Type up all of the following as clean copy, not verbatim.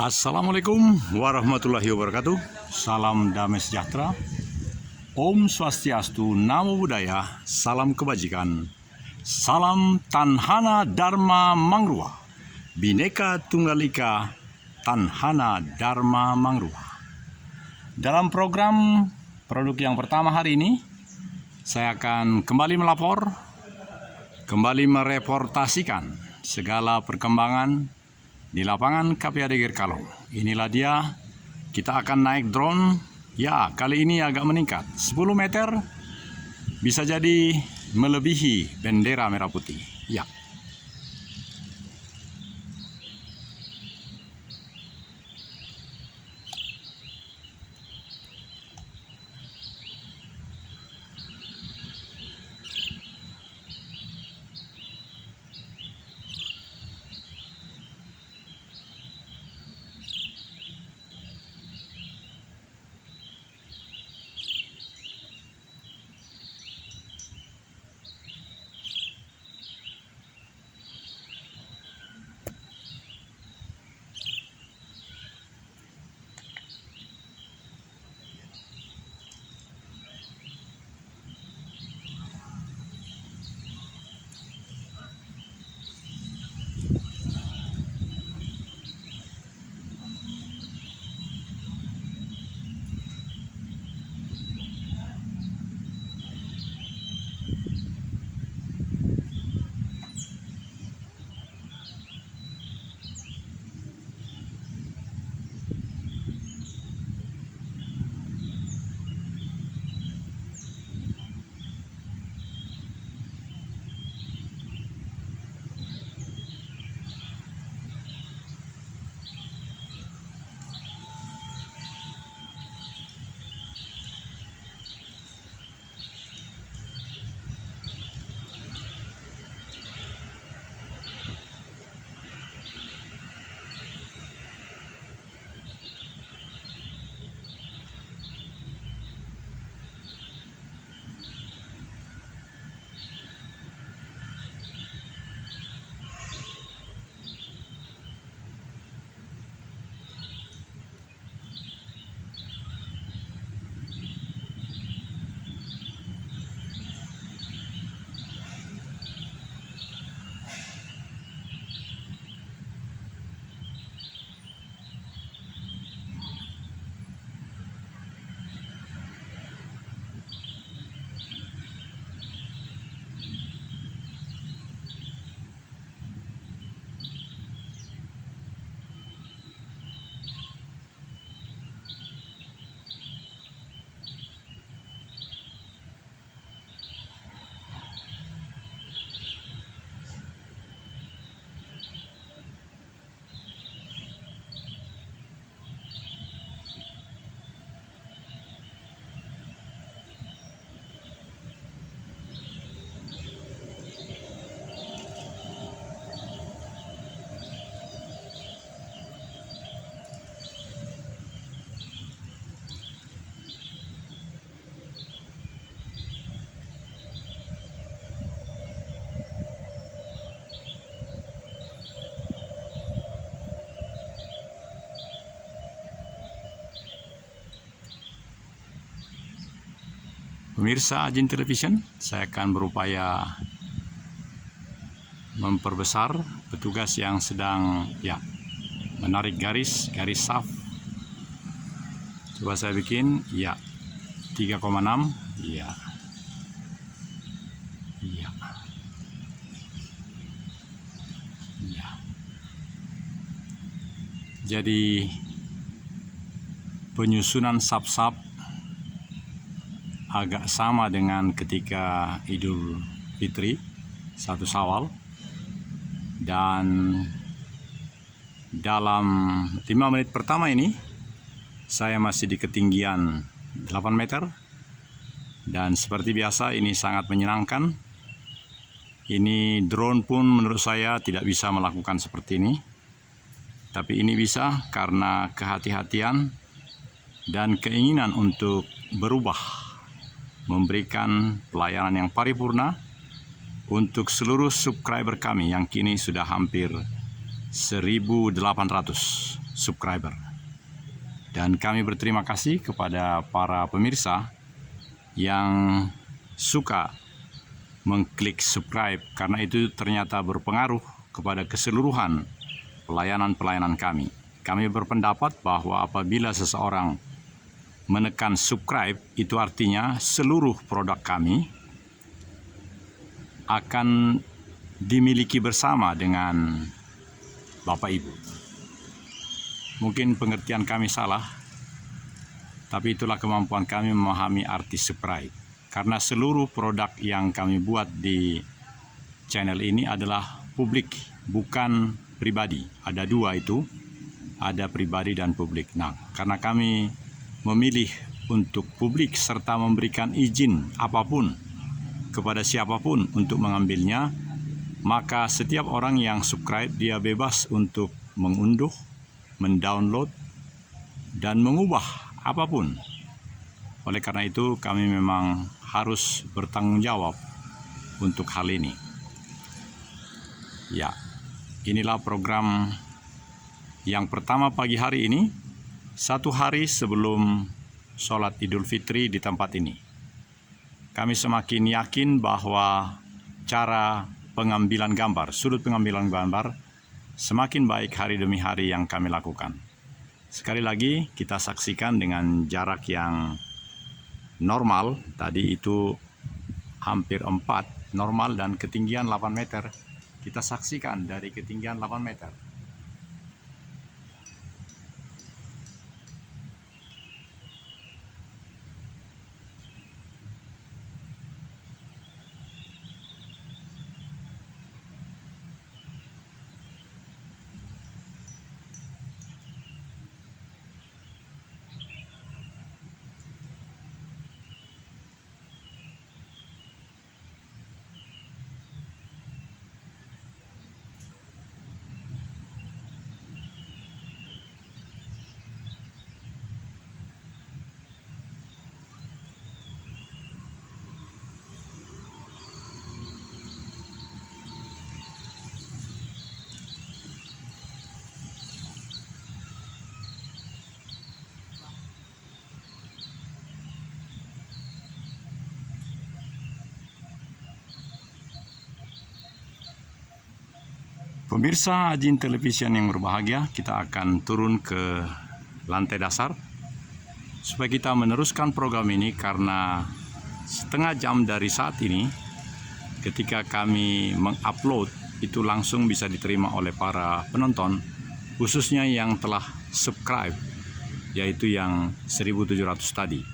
Assalamualaikum warahmatullahi wabarakatuh. Salam damai sejahtera. Om Swastiastu, Namo Buddhaya, salam kebajikan. Salam Tanhana Dharma Mangrua. Bhinneka Tunggal Ika, Tanhana Dharma Mangrua. Dalam program produk yang pertama hari ini, saya akan kembali melapor, kembali mereportasikan segala perkembangan di lapangan KPAD Gerkalong. Inilah dia, kita akan naik drone. Ya, kali ini agak meningkat 10 meter, bisa jadi melebihi bendera merah putih. Ya. Pemirsa Ajin Television, saya akan berupaya memperbesar petugas yang sedang menarik garis saf. Coba saya bikin, 3,6, ya. Jadi penyusunan saf-saf agak sama dengan ketika Idul Fitri 1 Syawal, dan dalam 5 menit pertama ini saya masih di ketinggian 8 meter, dan seperti biasa ini sangat menyenangkan. Ini drone pun menurut saya tidak bisa melakukan seperti ini, tapi ini bisa karena kehati-hatian dan keinginan untuk berubah, memberikan pelayanan yang paripurna untuk seluruh subscriber kami yang kini sudah hampir 1.800 subscriber. Dan kami berterima kasih kepada para pemirsa yang suka mengklik subscribe, karena itu ternyata berpengaruh kepada keseluruhan pelayanan-pelayanan kami. Kami berpendapat bahwa apabila seseorang menekan subscribe, itu artinya seluruh produk kami akan dimiliki bersama dengan Bapak Ibu. Mungkin pengertian kami salah, tapi itulah kemampuan kami memahami arti subscribe. Karena seluruh produk yang kami buat di channel ini adalah publik, bukan pribadi. Ada dua itu, ada pribadi dan publik. Nah, karena kami memilih untuk publik serta memberikan izin apapun kepada siapapun untuk mengambilnya, maka setiap orang yang subscribe dia bebas untuk mengunduh, mendownload, dan mengubah apapun. Oleh karena itu kami memang harus bertanggung jawab untuk hal ini. Ya, inilah program yang pertama pagi hari ini, 1 hari sebelum sholat Idul Fitri di tempat ini. Kami semakin yakin bahwa cara pengambilan gambar, sudut pengambilan gambar semakin baik hari demi hari yang kami lakukan. Sekali lagi kita saksikan dengan jarak yang normal, tadi itu hampir 4 normal dan ketinggian 8 meter. Kita saksikan dari ketinggian 8 meter. Pemirsa Ajin Television yang berbahagia, kita akan turun ke lantai dasar supaya kita meneruskan program ini, karena setengah jam dari saat ini ketika kami mengupload itu langsung bisa diterima oleh para penonton, khususnya yang telah subscribe, yaitu yang 1.700 tadi,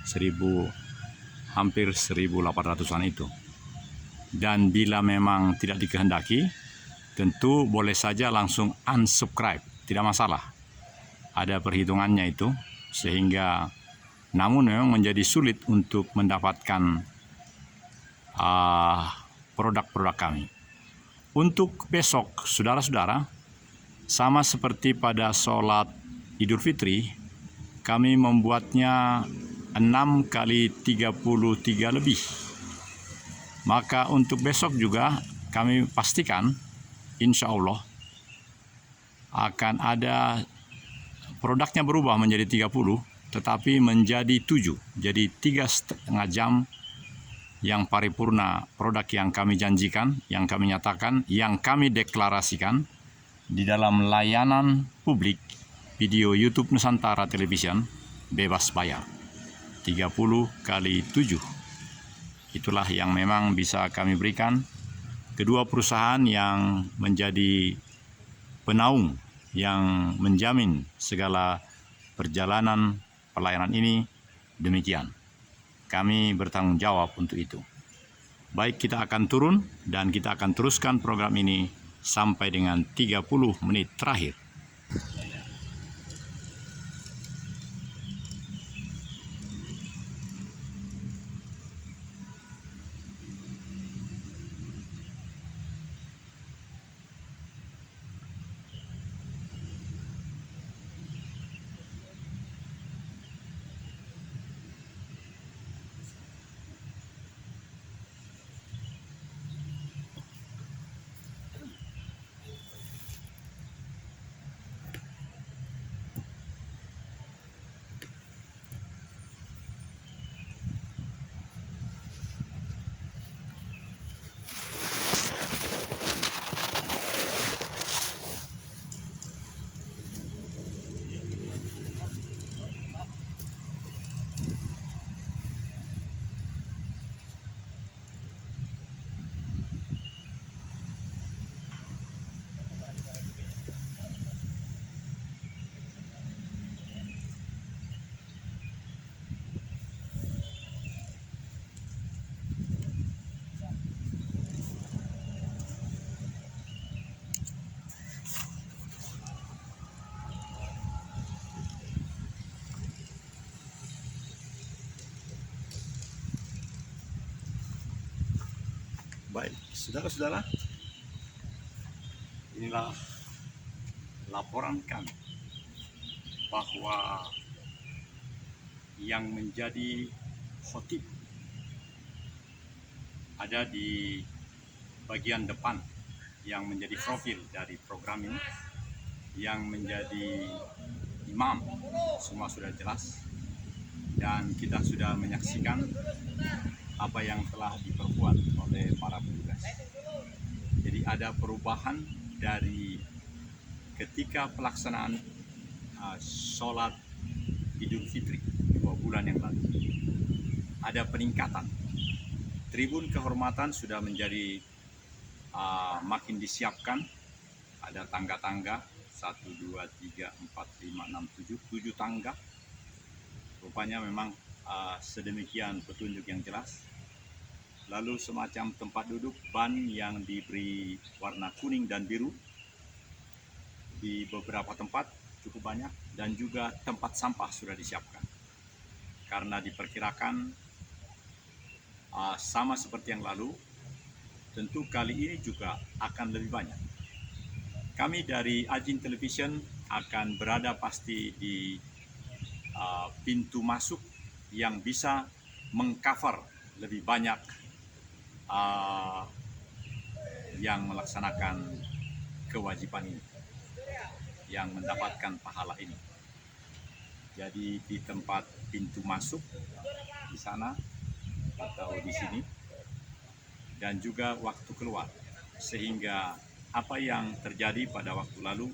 hampir 1.800-an itu. Dan bila memang tidak dikehendaki, tentu boleh saja langsung unsubscribe, tidak masalah. Ada perhitungannya itu, sehingga namun memang menjadi sulit untuk mendapatkan produk-produk kami. Untuk besok, saudara-saudara, sama seperti pada sholat Idul Fitri, kami membuatnya 6x33 lebih. Maka untuk besok juga kami pastikan insya Allah akan ada produknya berubah menjadi 30, tetapi menjadi 7. Jadi 3,5 jam yang paripurna produk yang kami janjikan, yang kami nyatakan, yang kami deklarasikan di dalam layanan publik video YouTube Nusantara Television bebas bayar. 30x7. Itulah yang memang bisa kami berikan. Kedua perusahaan yang menjadi penaung, yang menjamin segala perjalanan pelayanan ini, demikian. Kami bertanggung jawab untuk itu. Baik, kita akan turun dan kita akan teruskan program ini sampai dengan 30 menit terakhir. Baik, saudara-saudara, inilah laporan kami bahwa yang menjadi khotib ada di bagian depan yang menjadi profil dari program ini, yang menjadi imam semua sudah jelas, dan kita sudah menyaksikan apa yang telah diperbuat oleh para petugas. Jadi ada perubahan dari ketika pelaksanaan sholat Idul Fitri 2 bulan yang lalu. Ada peningkatan. Tribun kehormatan sudah menjadi makin disiapkan. Ada tangga-tangga 1, 2, 3, 4, 5, 6, 7 tangga. Rupanya memang sedemikian petunjuk yang jelas. Lalu semacam tempat duduk ban yang diberi warna kuning dan biru di beberapa tempat cukup banyak, dan juga tempat sampah sudah disiapkan. Karena diperkirakan sama seperti yang lalu, tentu kali ini juga akan lebih banyak. Kami dari Ajin Television akan berada pasti di pintu masuk yang bisa mengcover lebih banyak yang melaksanakan kewajiban ini, yang mendapatkan pahala ini. Jadi di tempat pintu masuk di sana atau di sini, dan juga waktu keluar, sehingga apa yang terjadi pada waktu lalu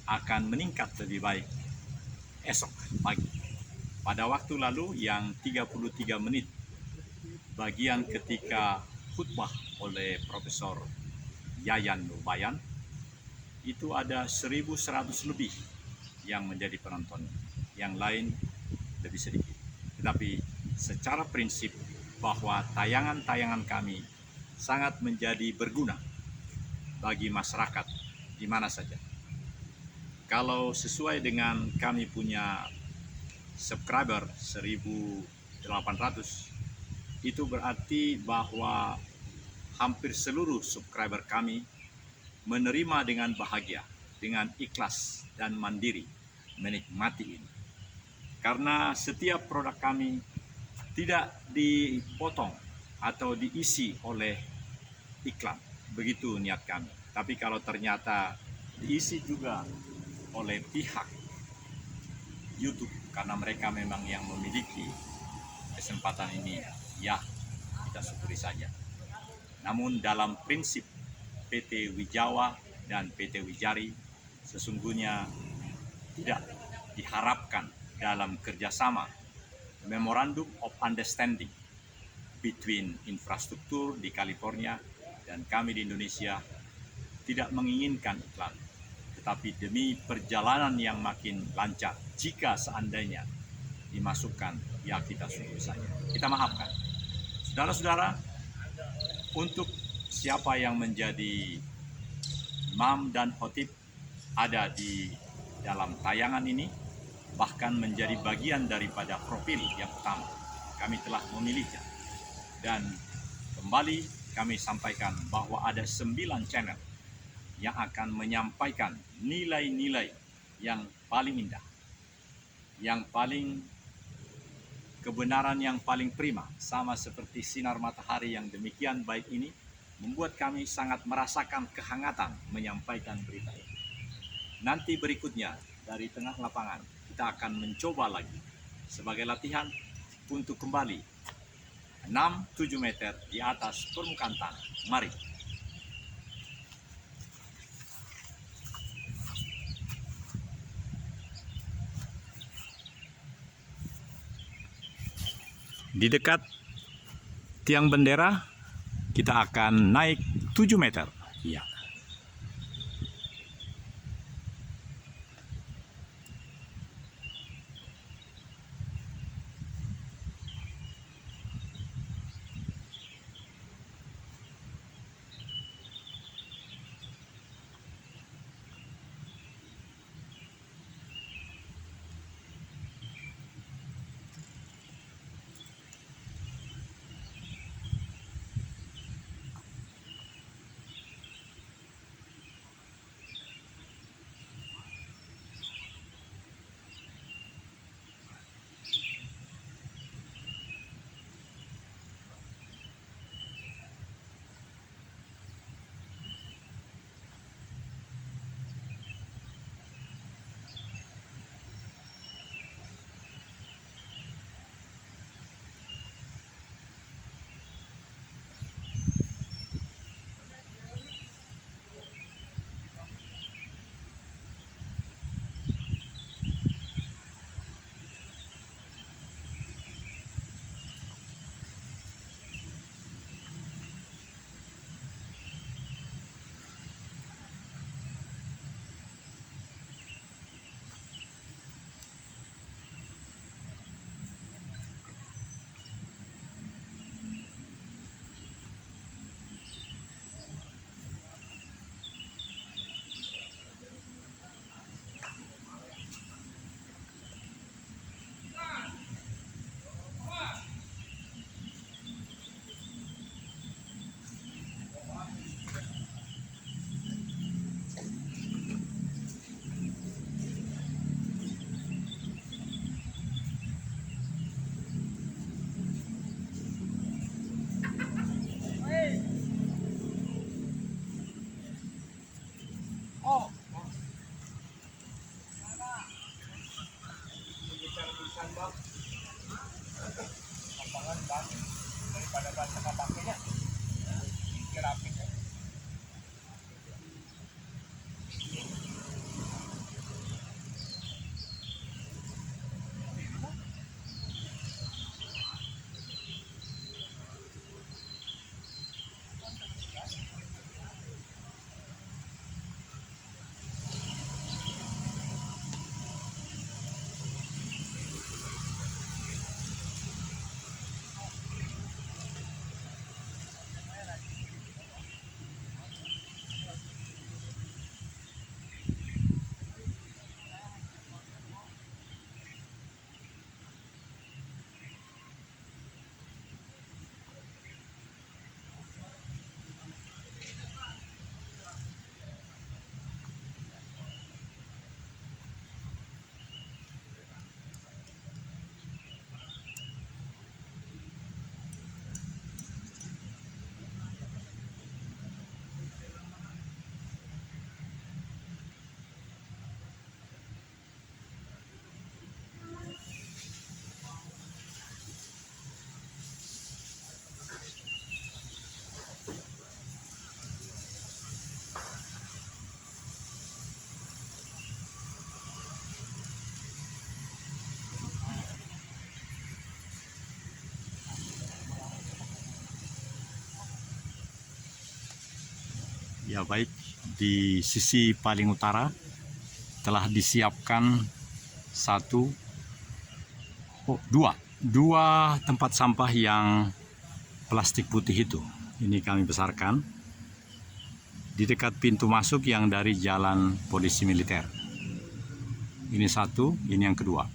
akan meningkat lebih baik esok pagi. Pada waktu lalu yang 33 menit bagian ketika khutbah oleh Profesor Yayan Nurbayan, itu ada 1.100 lebih yang menjadi penonton, yang lain lebih sedikit. Tetapi secara prinsip bahwa tayangan-tayangan kami sangat menjadi berguna bagi masyarakat di mana saja. Kalau sesuai dengan kami punya subscriber 1.800, itu berarti bahwa hampir seluruh subscriber kami menerima dengan bahagia, dengan ikhlas dan mandiri menikmati ini. Karena setiap produk kami tidak dipotong atau diisi oleh iklan, begitu niat kami. Tapi kalau ternyata diisi juga oleh pihak YouTube, karena mereka memang yang memiliki kesempatan ini, ya kita syukuri saja. Namun dalam prinsip PT Wijawa dan PT Wijari, sesungguhnya tidak diharapkan dalam kerjasama Memorandum of Understanding between infrastruktur di California dan kami di Indonesia, tidak menginginkan iklan, tetapi demi perjalanan yang makin lancar, jika seandainya dimasukkan, ya kita syukur saja, kita maafkan. Saudara-saudara, untuk siapa yang menjadi imam dan khotib ada di dalam tayangan ini, bahkan menjadi bagian daripada profil yang utama. Kami telah memilihnya, dan kembali kami sampaikan bahwa ada 9 channel yang akan menyampaikan nilai-nilai yang paling indah, yang paling kebenaran yang paling prima, sama seperti sinar matahari yang demikian baik ini, membuat kami sangat merasakan kehangatan menyampaikan berita ini. Nanti berikutnya dari tengah lapangan kita akan mencoba lagi sebagai latihan untuk kembali 6-7 meter di atas permukaan tanah. Mari. Di dekat tiang bendera kita akan naik 7 meter. Ya. Ya baik, di sisi paling utara telah disiapkan dua tempat sampah yang plastik putih itu. Ini kami besarkan di dekat pintu masuk yang dari jalan polisi militer. Ini satu, ini yang kedua.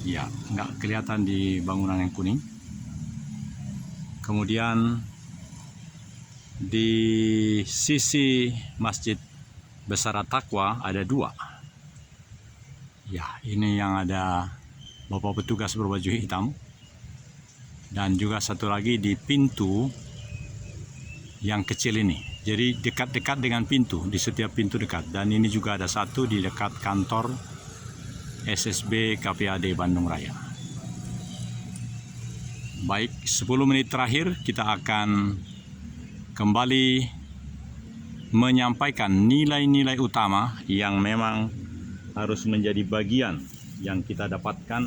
Ya, nggak kelihatan di bangunan yang kuning. Kemudian di sisi Masjid Besar At-Taqwa ada dua. Ya, ini yang ada bapak petugas berbaju hitam. Dan juga satu lagi di pintu yang kecil ini. Jadi dekat-dekat dengan pintu, di setiap pintu dekat. Dan ini juga ada satu di dekat kantor SSB KPAD Bandung Raya. Baik, 10 menit terakhir kita akan kembali menyampaikan nilai-nilai utama yang memang harus menjadi bagian yang kita dapatkan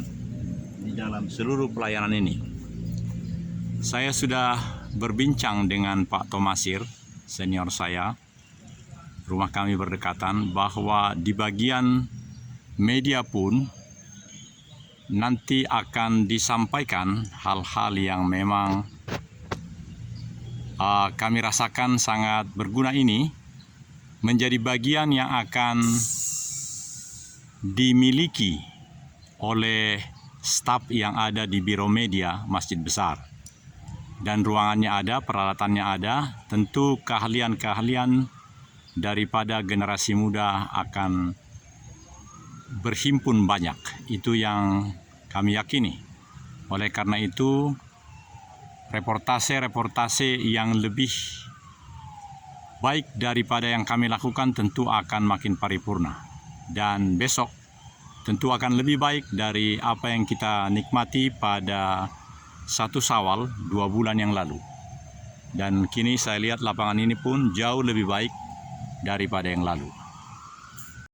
di dalam seluruh pelayanan ini. Saya sudah berbincang dengan Pak Tomasir, senior saya, rumah kami berdekatan, bahwa di bagian media pun nanti akan disampaikan hal-hal yang memang kami rasakan sangat berguna ini menjadi bagian yang akan dimiliki oleh staf yang ada di Biro Media Masjid Besar. Dan ruangannya ada, peralatannya ada, tentu keahlian-keahlian daripada generasi muda akan berhimpun banyak. Itu yang kami yakini. Oleh karena itu, reportase yang lebih baik daripada yang kami lakukan tentu akan makin paripurna. Dan besok tentu akan lebih baik dari apa yang kita nikmati pada 1 Syawal 2 bulan yang lalu. Dan kini saya lihat lapangan ini pun jauh lebih baik daripada yang lalu.